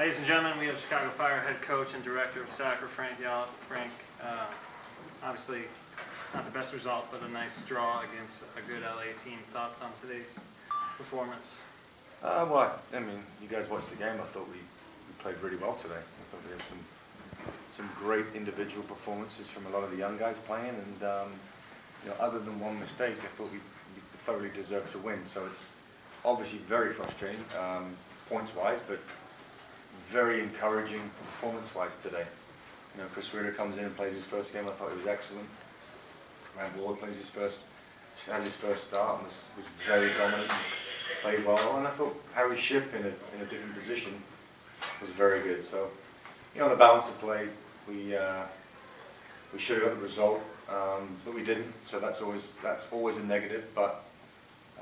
Ladies and gentlemen, we have Chicago Fire head coach and director of soccer, Frank Yallop. Frank, obviously not the best result, but a nice draw against a good LA team. Thoughts on today's performance? Well, I mean, you guys watched the game. I thought we played really well today. I thought we had some great individual performances from a lot of the young guys playing, and other than one mistake, I thought we thoroughly deserved to win. So it's obviously very frustrating points-wise, but very encouraging performance-wise today. Chris Ritter comes in and plays his first game. I thought he was excellent. Rand Ward plays his first start and was very dominant, played well. And I thought Harry Shipp in a different position was very good. So, on the balance of play, we should have got the result, but we didn't. So that's always a negative. But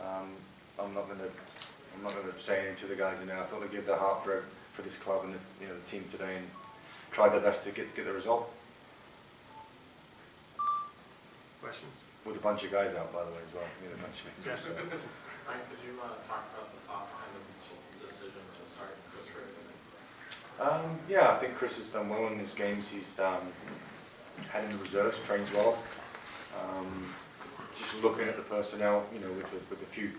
I'm not going to say anything to the guys in there. I thought they gave their heart for this club and this, the team today, and tried their best to get the result. Questions? With a bunch of guys out, by the way, as well. Yes. Frank, could you talk about the offhand decision to start Chris Ritter? Yeah, I think Chris has done well in his games. He's had in the reserves, trains well. Just looking at the personnel, with the few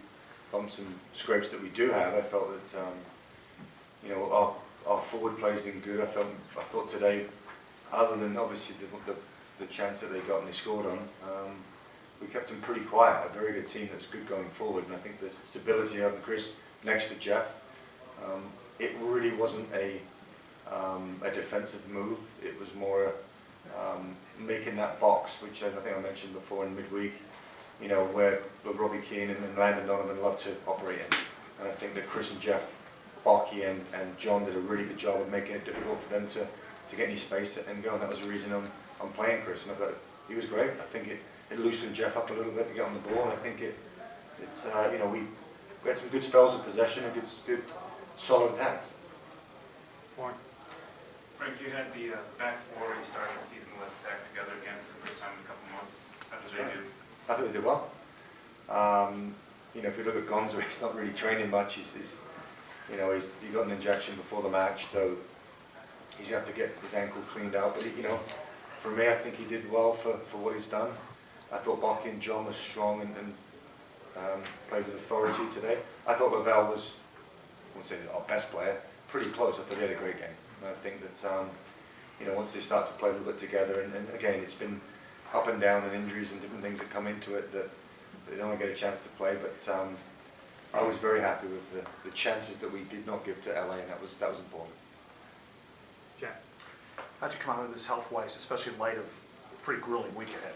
bumps and scrapes that we do have, I felt that our forward play has been good. I thought today, other than obviously the chance that they got and they scored on, we kept them pretty quiet. A very good team that's good going forward, and I think the stability of Chris next to Jeff. It really wasn't a defensive move. It was more making that box, which I think I mentioned before in midweek. Where Robbie Keane and Landon Donovan love to operate in, and I think that Chris and Jeff, Barkey and John did a really good job of making it difficult for them to get any space and go, and that was the reason I'm playing Chris, and I thought he was great. I think it loosened Jeff up a little bit to get on the ball, and I think we had some good spells of possession and good solid attacks. Warren. Frank, you had the back four you started the season with back together again for the first time in a couple months. How did they do? I thought they did well. If you look at Gonzo, he's not really training much. He got an injection before the match, so he's going to have to get his ankle cleaned out. But for me, I think he did well for what he's done. I thought Barkey and John was strong and played with authority today. I thought Lavelle was, I wouldn't say our best player, pretty close. I thought he had a great game. And I think that once they start to play a little bit together, and again, it's been up and down and injuries and different things that come into it that they don't get a chance to play. But I was very happy with the chances that we did not give to LA, and that was important. Jack. How'd you come out of this health-wise, especially in light of a pretty grueling week ahead?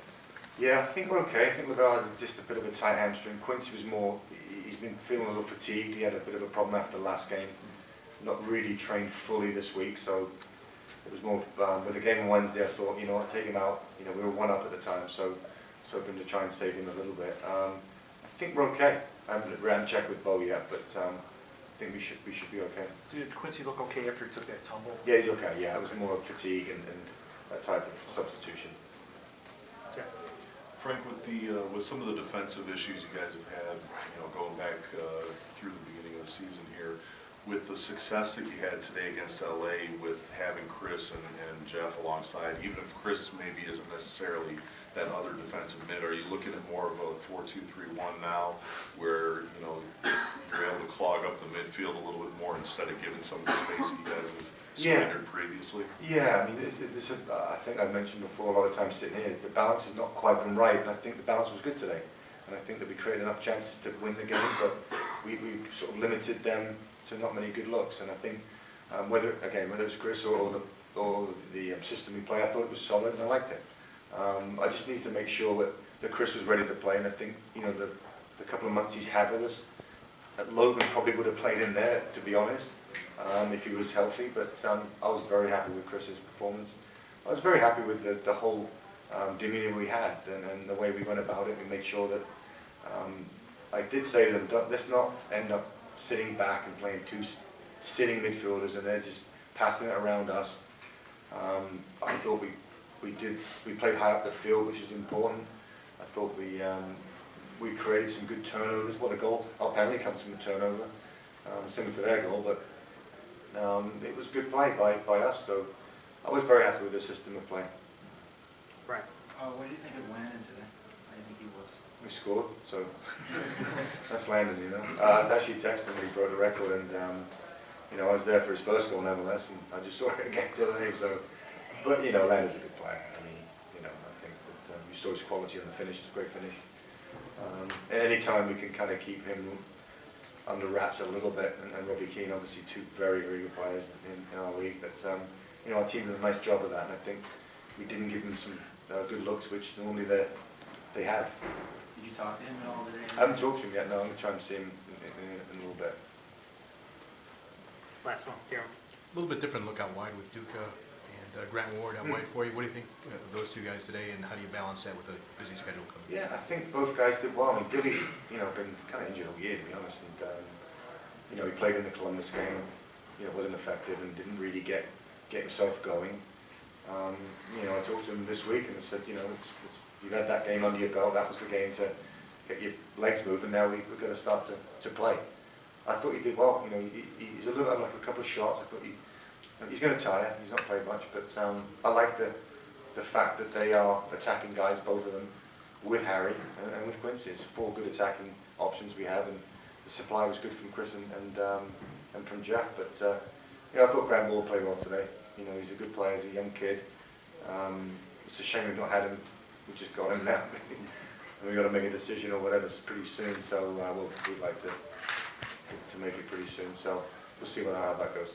Yeah, I think we're okay. I think Lavelle had just a bit of a tight hamstring. Quincy was more, he's been feeling a little fatigued. He had a bit of a problem after the last game. Not really trained fully this week, so it was more, with the game on Wednesday, I thought, take him out. We were 1 up at the time, so hoping to try and save him a little bit. I think we're okay. I haven't checked with Bo yet, but I think we should be okay. Did Quincy look okay after he took that tumble? Yeah, he's okay. Yeah, it was more fatigue and that type of substitution. Yeah. Frank, with some of the defensive issues you guys have had, going back through the beginning of the season here, with the success that you had today against LA, with having Chris and Jeff alongside, even if Chris maybe isn't necessarily that other defensive mid, are you looking at more of a 4-2-3-1 now, where you're able to clog up the midfield a little bit more instead of giving some of the space you guys have surrendered previously? Yeah, I mean, I think I've mentioned before a lot of times sitting here, the balance has not quite been right, and I think the balance was good today. And I think that we created enough chances to win the game, but we sort of limited them to not many good looks. And I think whether it's Chris or the system we play, I thought it was solid and I liked it. I just need to make sure that Chris was ready to play, and I think the couple of months he's had with us, Logan probably would have played in there, to be honest, if he was healthy. But I was very happy with Chris's performance. I was very happy with the whole demeanour we had and the way we went about it. We made sure that I did say to them, let's not end up sitting back and playing two sitting midfielders and they're just passing it around us. I thought we played high up the field, which is important. I thought we created some good turnovers. Well, the goal, our penalty comes from a turnover, similar to their goal, but It was good play by us, so I was very happy with the system of play. Right. What do you think of Landon today? How do you think he was? We scored, so that's Landon, you know. I actually texted him when he broke the record, and you know, I was there for his first goal nevertheless, and I just saw it again today. So, but you know, Landon's a good player. I mean, you know, I think that you saw his quality on the finish. It's a great finish. Any time we can kind of keep him under wraps a little bit, and Robbie Keane, obviously two very, very good players in our league. But you know, our team did a nice job of that, and I think we didn't give them some good looks, which normally they have. Did you talk to him at all today? I haven't talked to him yet. No, I'm going to try and see him in a little bit. Last one, Kieran. A little bit different look out wide with Duca and Grant Ward out wide for you. What do you think of those two guys today, and how do you balance that with a busy schedule coming? Yeah, I think both guys did well. I mean, Billy's, you know, been kind of injured all year, to be honest. And, you know, he played in the Columbus game, you know, wasn't effective and didn't really get himself going. You know, I talked to him this week and I said, you know, you've had that game under your belt. That was the game to get your legs moving. Now we've got to start to play. I thought he did well. You know, he's a little like a couple of shots. I thought he's going to tire. He's not played much, but I like the fact that they are attacking guys, both of them, with Harry and with Quincy. It's 4 good attacking options we have, and the supply was good from Chris and from Jeff. But you know, I thought Grant Moore played well today. You know, he's a good player. He's a young kid. It's a shame we've not had him. We just got him now. And we've got to make a decision or whatever pretty soon. So we'd like to make it pretty soon. So we'll see how that goes.